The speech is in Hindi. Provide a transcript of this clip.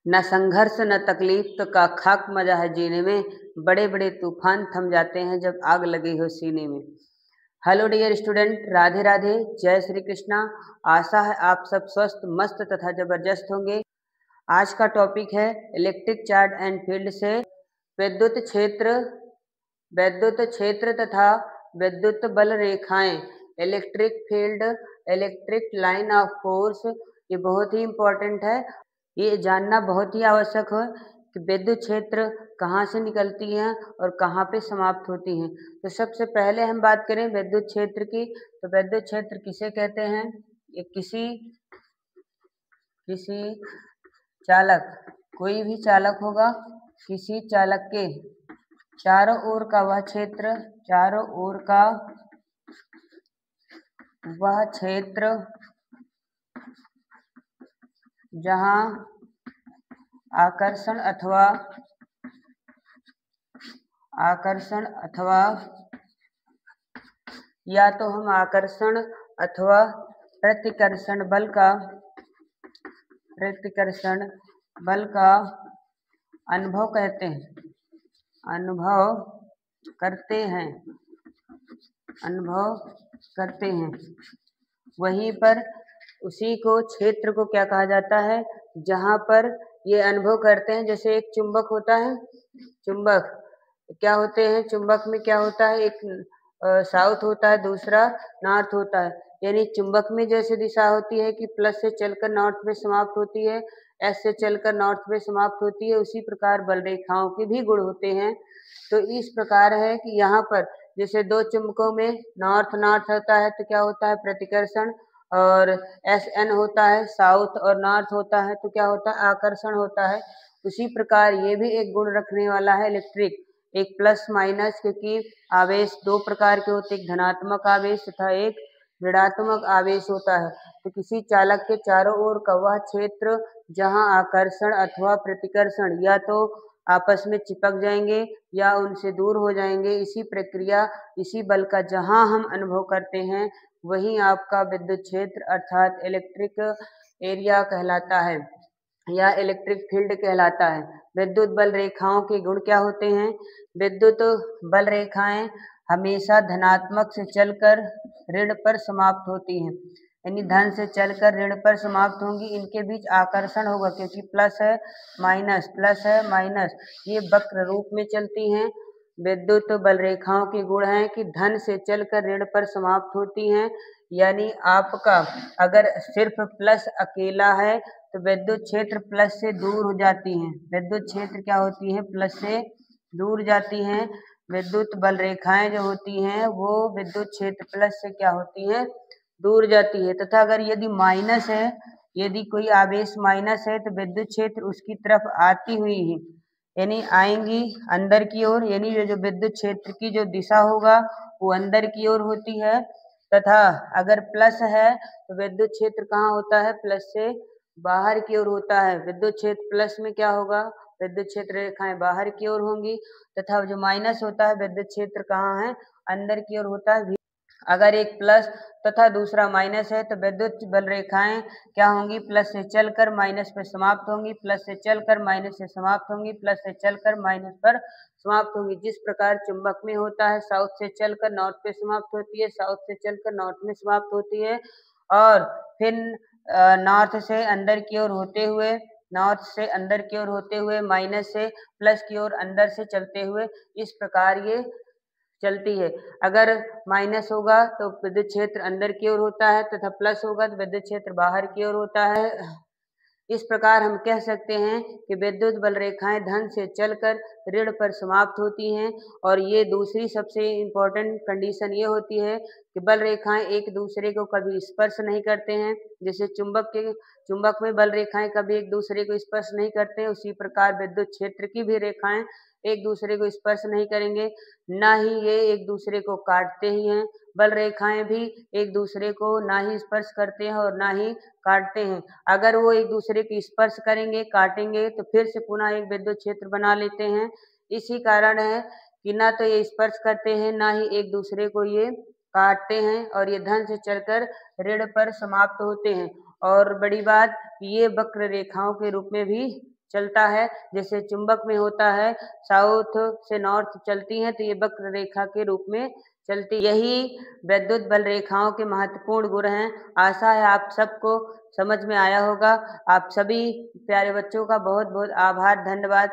न संघर्ष न तकलीफ तो का खाक मजा है जीने में, बड़े बड़े तूफान थम जाते हैं जब आग लगी हो सीने में। Hello dear student, Radhe Radhe, जय श्री कृष्णा। आशा है आप सब स्वस्थ मस्त तथा जबरदस्त होंगे। आज का टॉपिक है इलेक्ट्रिक चार्ज एंड फील्ड से विद्युत क्षेत्र तथा विद्युत बल रेखाएं, electric field, electric line of force. ये बहुत ही इम्पोर्टेंट है, ये जानना बहुत ही आवश्यक है कि विद्युत क्षेत्र कहाँ से निकलती हैं और कहाँ पे समाप्त होती हैं। तो सबसे पहले हम बात करें विद्युत क्षेत्र की, तो विद्युत क्षेत्र किसे कहते हैं? ये किसी चालक, कोई भी चालक होगा, किसी चालक के चारों ओर का वह क्षेत्र, चारों ओर का वह क्षेत्र जहां आकर्षण अथवा या तो हम आकर्षण अथवा प्रतिकर्षण बल का अनुभव करते हैं, वहीं पर उसी को क्षेत्र को क्या कहा जाता है? जहां पर ये अनुभव करते हैं। जैसे एक चुंबक होता है, चुंबक क्या होते हैं? चुंबक में क्या होता है? एक साउथ होता है, दूसरा नॉर्थ होता है। यानी चुंबक में जैसे दिशा होती है कि प्लस से चलकर नॉर्थ में समाप्त होती है, एस से चलकर नॉर्थ में समाप्त होती है, उसी प्रकार बल रेखाओं के भी गुण होते हैं। तो इस प्रकार है कि यहाँ पर जैसे दो चुंबकों में नॉर्थ होता है तो क्या होता है? प्रतिकर्षण, और एस एन होता है साउथ और नॉर्थ होता है तो क्या होता है? आकर्षण होता है। उसी प्रकार ये भी एक गुण रखने वाला है इलेक्ट्रिक, एक प्लस माइनस, क्योंकि आवेश दो प्रकार के होते हैं, एक धनात्मक आवेश तथा एक ऋणात्मक आवेश होता है। तो किसी चालक के चारों ओर का वह क्षेत्र जहां आकर्षण अथवा प्रतिकर्षण या तो आपस में चिपक जाएंगे या उनसे दूर हो जाएंगे, इसी प्रक्रिया, इसी बल का जहां हम अनुभव करते हैं, वही आपका विद्युत क्षेत्र अर्थात इलेक्ट्रिक एरिया कहलाता है या इलेक्ट्रिक फील्ड कहलाता है। विद्युत बल रेखाओं के गुण क्या होते हैं? विद्युत बल रेखाएं हमेशा धनात्मक से चलकर ऋण पर समाप्त होती हैं, यानी धन से चलकर ऋण पर समाप्त होंगी। इनके बीच आकर्षण होगा क्योंकि प्लस है माइनस, ये वक्र रूप में चलती हैं। विद्युत बल रेखाओं के गुण हैं कि धन से चलकर ऋण पर समाप्त होती हैं, यानी आपका अगर सिर्फ प्लस अकेला है तो विद्युत क्षेत्र प्लस से दूर हो जाती हैं। विद्युत क्षेत्र क्या होती है? प्लस से दूर जाती हैं। विद्युत बल रेखाएं जो होती हैं वो विद्युत क्षेत्र प्लस से क्या होती है? दूर जाती है। तथा अगर यदि माइनस है, यदि कोई आवेश माइनस है तो विद्युत क्षेत्र उसकी तरफ आती हुई ही, यानी आएंगी अंदर की ओर, यानी जो विद्युत क्षेत्र की जो दिशा होगा वो अंदर की ओर होती है। तथा अगर प्लस है तो विद्युत क्षेत्र कहाँ होता है? प्लस से बाहर की ओर होता है। विद्युत क्षेत्र प्लस में क्या होगा? विद्युत क्षेत्र रेखाएं बाहर की ओर होंगी। तथा जो माइनस होता है विद्युत क्षेत्र कहाँ है? अंदर की ओर होता है। अगर एक प्लस तथा दूसरा माइनस है तो विद्युत बल रेखाएं क्या होंगी? प्लस से चलकर माइनस पर समाप्त होंगी, प्लस से चलकर माइनस से समाप्त होंगी, प्लस से चलकर माइनस पर समाप्त होंगी। जिस प्रकार चुंबक में होता है, साउथ से चलकर नॉर्थ पे समाप्त होती है, साउथ से चलकर नॉर्थ में समाप्त होती है, और फिर नॉर्थ से अंदर की ओर होते हुए माइनस से प्लस की ओर अंदर से चलते हुए, इस प्रकार ये चलती है। अगर माइनस होगा तो विद्युत क्षेत्र अंदर की ओर होता है तथा प्लस होगा तो विद्युत क्षेत्र बाहर की ओर होता है। इस प्रकार हम कह सकते हैं कि विद्युत बल रेखाएं धन से चलकर ऋण पर समाप्त होती हैं। और ये दूसरी सबसे इम्पोर्टेंट कंडीशन ये होती है कि बल रेखाएं एक दूसरे को कभी स्पर्श नहीं करते हैं। जैसे चुंबक में बल रेखाएं कभी एक दूसरे को स्पर्श नहीं करते हैं, उसी प्रकार विद्युत क्षेत्र की भी रेखाएं एक दूसरे को स्पर्श नहीं करेंगे, ना ही ये एक दूसरे को काटते ही हैं। बल रेखाएं भी एक दूसरे को ना ही स्पर्श करते हैं और ना ही काटते हैं। अगर वो एक दूसरे की स्पर्श करेंगे, काटेंगे, तो फिर से पुनः एक विद्युत क्षेत्र बना लेते हैं। इसी कारण है कि ना तो ये स्पर्श करते हैं, ना ही एक दूसरे को ये काटते हैं, और ये धन से चलकर ऋण पर समाप्त होते हैं। और बड़ी बात, ये वक्र रेखाओं के रूप में भी चलता है, जैसे चुंबक में होता है साउथ से नॉर्थ चलती हैं तो ये वक्र रेखा के रूप में चलती। यही विद्युत बल रेखाओं के महत्वपूर्ण गुण हैं। आशा है आप सबको समझ में आया होगा। आप सभी प्यारे बच्चों का बहुत बहुत आभार, धन्यवाद।